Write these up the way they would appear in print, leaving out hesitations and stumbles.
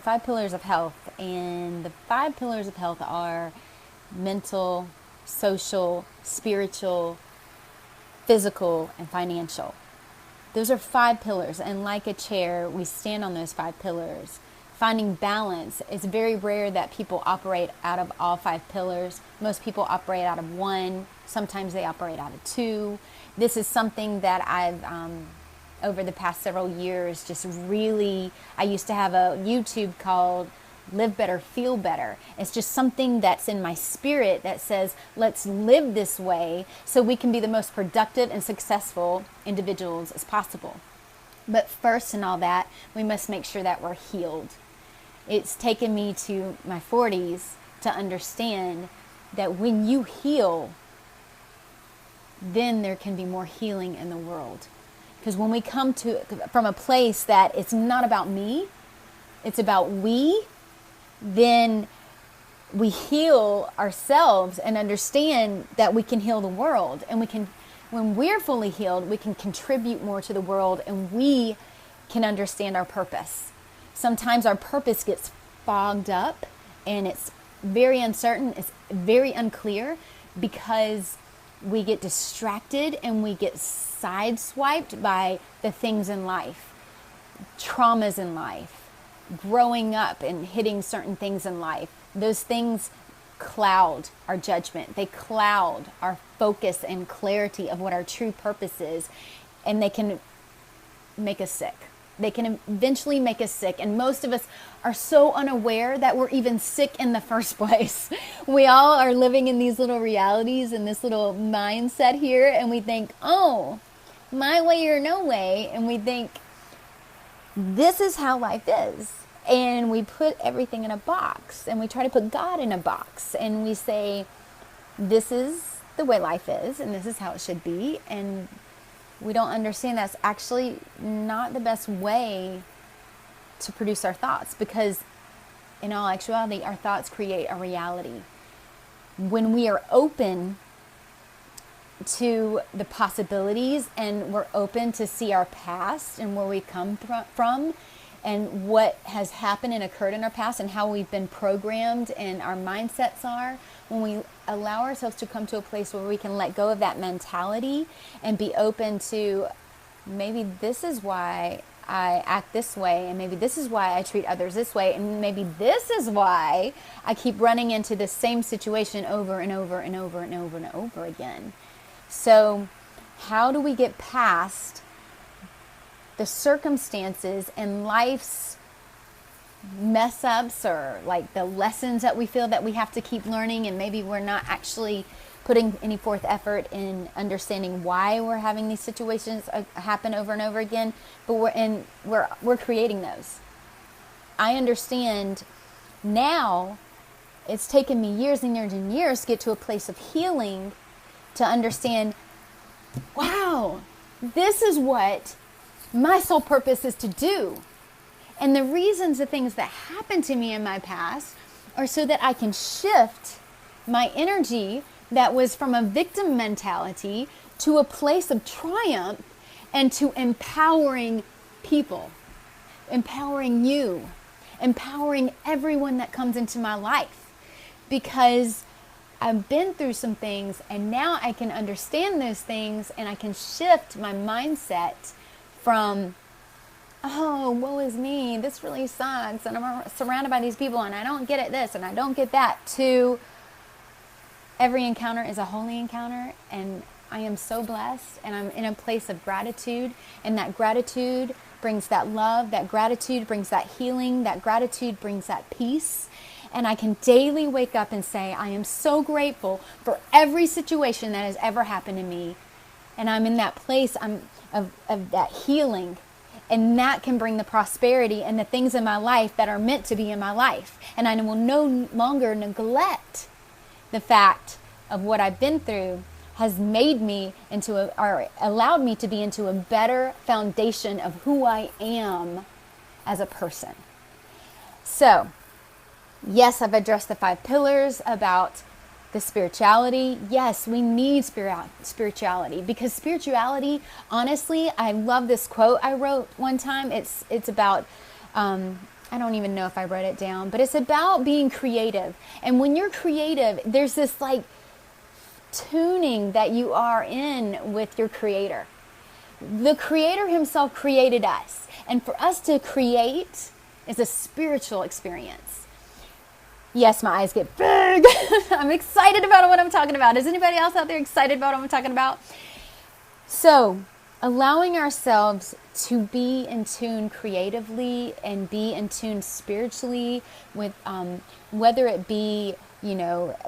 five pillars of health, and the five pillars of health are mental, social, spiritual, physical, and financial. Those are five pillars, and like a chair, we stand on those five pillars. Finding balance, it's very rare that people operate out of all five pillars. Most people operate out of one. Sometimes they operate out of two. This is something that I've, over the past several years, just really, I used to have a YouTube called Live Better, Feel Better. It's just something that's in my spirit that says, let's live this way so we can be the most productive and successful individuals as possible. But first in all that, we must make sure that we're healed. It's taken me to my 40s to understand that when you heal, then there can be more healing in the world. Because when we come to from a place that it's not about me, it's about we, then we heal ourselves and understand that we can heal the world. And we can, when we're fully healed, we can contribute more to the world, and we can understand our purpose. Sometimes our purpose gets fogged up and it's very uncertain, it's very unclear, because we get distracted and we get sideswiped by the things in life, traumas in life, growing up and hitting certain things in life. Those things cloud our judgment. They cloud our focus and clarity of what our true purpose is, and they can make us sick. They can eventually make us sick. And most of us are so unaware that we're even sick in the first place. We all are living in these little realities and this little mindset here. And we think, oh, my way or no way. And we think, this is how life is. And we put everything in a box. And we try to put God in a box. And we say, this is the way life is. And this is how it should be. And we don't understand that's actually not the best way to produce our thoughts, because in all actuality, our thoughts create a reality. When we are open to the possibilities and we're open to see our past and where we come from and what has happened and occurred in our past and how we've been programmed and our mindsets are, when we allow ourselves to come to a place where we can let go of that mentality and be open to, maybe this is why I act this way, and maybe this is why I treat others this way, and maybe this is why I keep running into the same situation over and over and over and over and over again. So how do we get past the circumstances and life's mess ups, or like the lessons that we feel that we have to keep learning, and maybe we're not actually putting any forth effort in understanding why we're having these situations happen over and over again, but we're creating those. I understand now. It's taken me years and years and years to get to a place of healing, to understand, wow, this is what my sole purpose is to do. And the reasons, the things that happened to me in my past are so that I can shift my energy that was from a victim mentality to a place of triumph and to empowering people, empowering you, empowering everyone that comes into my life. Because I've been through some things, and now I can understand those things, and I can shift my mindset from, oh, woe is me, this really sucks, and I'm surrounded by these people, and I don't get it this, and I don't get that, to every encounter is a holy encounter, and I am so blessed, and I'm in a place of gratitude, and that gratitude brings that love, that gratitude brings that healing, that gratitude brings that peace. And I can daily wake up and say, I am so grateful for every situation that has ever happened to me. And I'm in that place of that healing. And that can bring the prosperity and the things in my life that are meant to be in my life. And I will no longer neglect the fact of what I've been through has made me or allowed me to be into a better foundation of who I am as a person. So, yes, I've addressed the 5 pillars about the spirituality. Yes, we need spirituality, because spirituality, honestly, I love this quote I wrote one time. It's about I don't even know if I wrote it down, but it's about being creative. And when you're creative, there's this like tuning that you are in with your creator. The creator himself created us. And for us to create is a spiritual experience. Yes, my eyes get big. I'm excited about what I'm talking about. Is anybody else out there excited about what I'm talking about? So, allowing ourselves to be in tune creatively and be in tune spiritually with whether it be,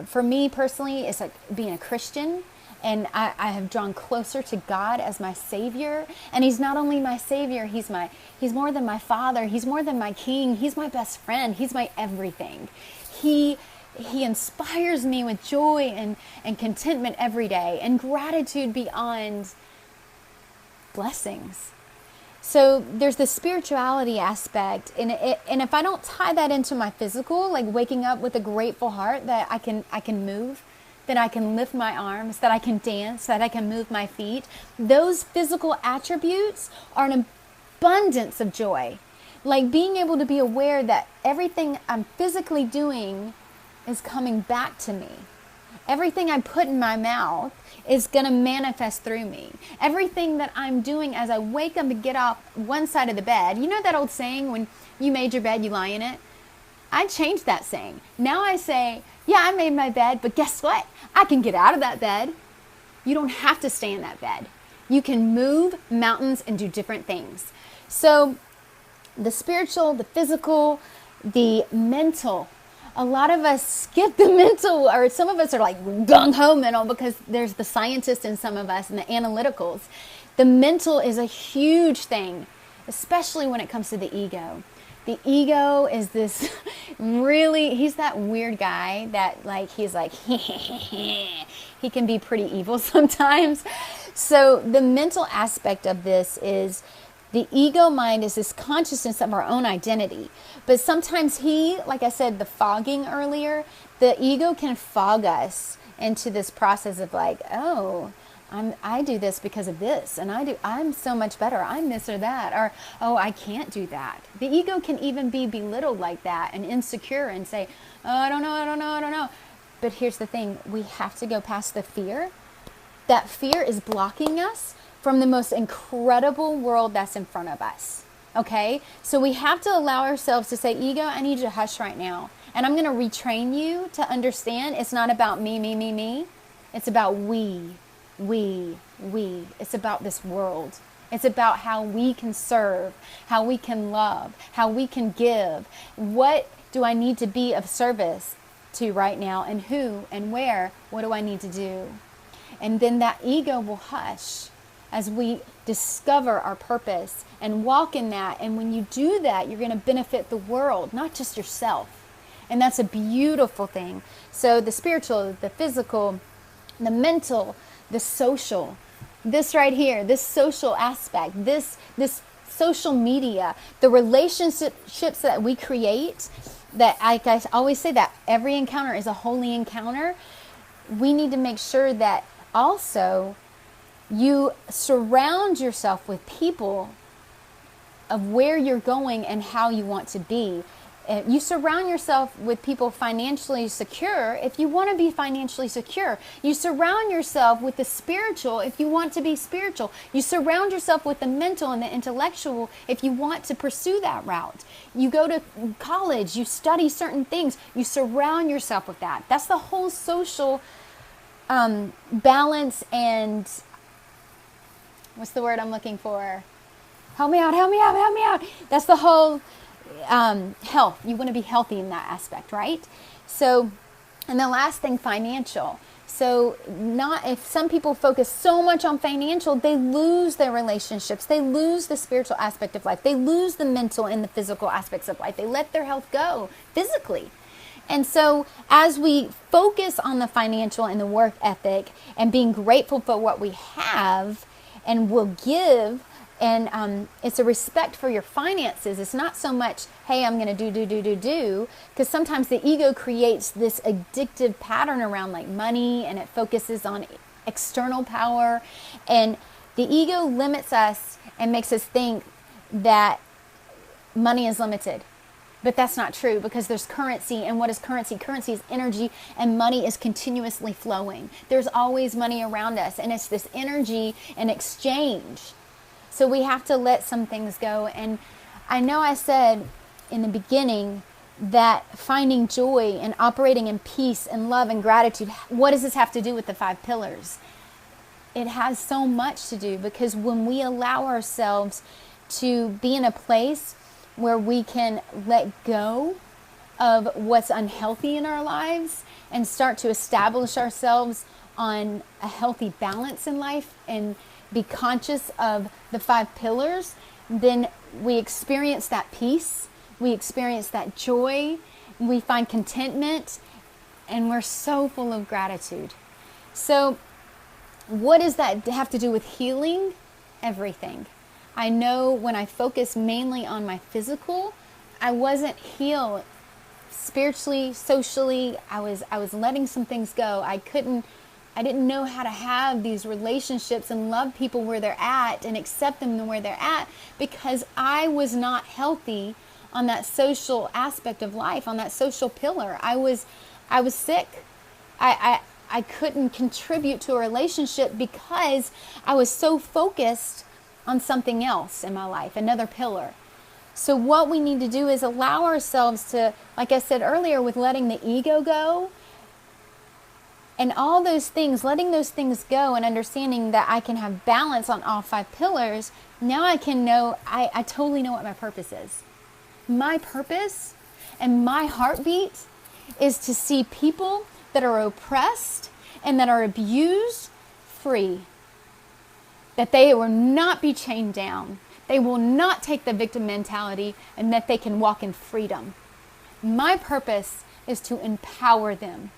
for me personally, it's like being a Christian. And I have drawn closer to God as my Savior. And He's not only my Savior, He's more than my Father. He's more than my King. He's my best friend. He's my everything. He inspires me with joy and contentment every day and gratitude beyond blessings. So there's the spirituality aspect, and if I don't tie that into my physical, like waking up with a grateful heart that I can move, that I can lift my arms, that I can dance, that I can move my feet, those physical attributes are an abundance of joy. Like being able to be aware that everything I'm physically doing is coming back to me. Everything I put in my mouth is going to manifest through me. Everything that I'm doing as I wake up and get off one side of the bed, you know that old saying, when you made your bed, you lie in it? I changed that saying. Now I say, yeah, I made my bed, but guess what? I can get out of that bed. You don't have to stay in that bed. You can move mountains and do different things. So the spiritual, the physical, the mental. A lot of us skip the mental, or some of us are like gung-ho mental because there's the scientists in some of us and the analyticals. The mental is a huge thing, especially when it comes to the ego. The ego is this really, he's that weird guy that he's like, he can be pretty evil sometimes. So the mental aspect of this is the ego mind is this consciousness of our own identity. But sometimes like I said, the fogging earlier, the ego can fog us into this process of like, oh, I do this because of this, and I'm so much better. I'm this or that, or, oh, I can't do that. The ego can even be belittled like that and insecure and say, oh, I don't know. But here's the thing. We have to go past the fear. That fear is blocking us from the most incredible world that's in front of us. Okay? So we have to allow ourselves to say, ego, I need you to hush right now. And I'm going to retrain you to understand it's not about me. It's about we. It's about this world. It's about how we can serve, how we can love, how we can give. What do I need to be of service to right now, and who and where? What do I need to do? And then that ego will hush as we discover our purpose and walk in that. And when you do that, you're going to benefit the world, not just yourself. And that's a beautiful thing. So the spiritual, the physical, the mental, the social, this right here, this social aspect, this social media, the relationships that we create, that I always say that every encounter is a holy encounter. We need to make sure that also you surround yourself with people of where you're going and how you want to be. You surround yourself with people financially secure if you want to be financially secure. You surround yourself with the spiritual if you want to be spiritual. You surround yourself with the mental and the intellectual if you want to pursue that route. You go to college, you study certain things, you surround yourself with that. That's the whole social balance and what's the word I'm looking for? Help me out. That's the whole health. You want to be healthy in that aspect, right? So, and the last thing, financial. So if some people focus so much on financial, they lose their relationships. They lose the spiritual aspect of life. They lose the mental and the physical aspects of life. They let their health go physically. And so as we focus on the financial and the work ethic and being grateful for what we have and will give, and it's a respect for your finances. It's not so much, hey, I'm going to do, because sometimes the ego creates this addictive pattern around like money, and it focuses on external power. And the ego limits us and makes us think that money is limited. But that's not true, because there's currency. And what is currency? Currency is energy, and money is continuously flowing. There's always money around us, and it's this energy and exchange. So we have to let some things go. And I know I said in the beginning that finding joy and operating in peace and love and gratitude, what does this have to do with the 5 pillars? It has so much to do, because when we allow ourselves to be in a place where we can let go of what's unhealthy in our lives and start to establish ourselves on a healthy balance in life and be conscious of the 5 pillars, then we experience that peace, we experience that joy, we find contentment, and we're so full of gratitude. So what does that have to do with healing? Everything. I know when I focused mainly on my physical, I wasn't healed spiritually, socially. I was letting some things go. I didn't know how to have these relationships and love people where they're at and accept them where they're at, because I was not healthy on that social aspect of life, on that social pillar. I was sick. I couldn't contribute to a relationship because I was so focused on something else in my life, another pillar. So what we need to do is allow ourselves to, like I said earlier, with letting the ego go and all those things, letting those things go and understanding that I can have balance on all 5 pillars. Now I can know, I totally know what my purpose is. My purpose and my heartbeat is to see people that are oppressed and that are abused free. That they will not be chained down. They will not take the victim mentality, and that they can walk in freedom. My purpose is to empower them,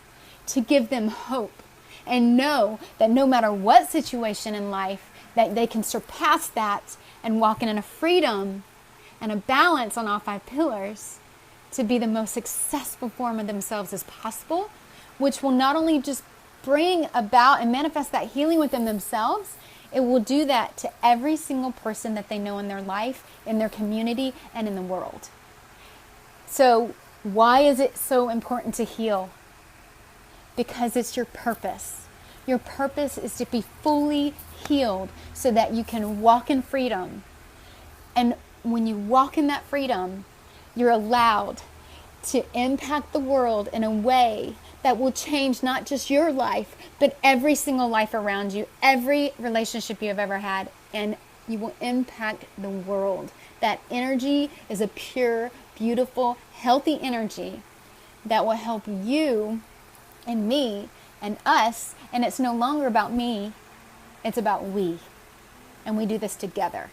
to give them hope, and know that no matter what situation in life, that they can surpass that and walk in a freedom and a balance on all 5 pillars to be the most successful form of themselves as possible, which will not only just bring about and manifest that healing within themselves, it will do that to every single person that they know in their life, in their community, and in the world. So why is it so important to heal? Because it's your purpose. Your purpose is to be fully healed so that you can walk in freedom. And when you walk in that freedom, you're allowed to impact the world in a way that will change not just your life, but every single life around you, every relationship you have ever had, and you will impact the world. That energy is a pure, beautiful, healthy energy that will help you and me and us, and it's no longer about me, it's about we. And we do this together.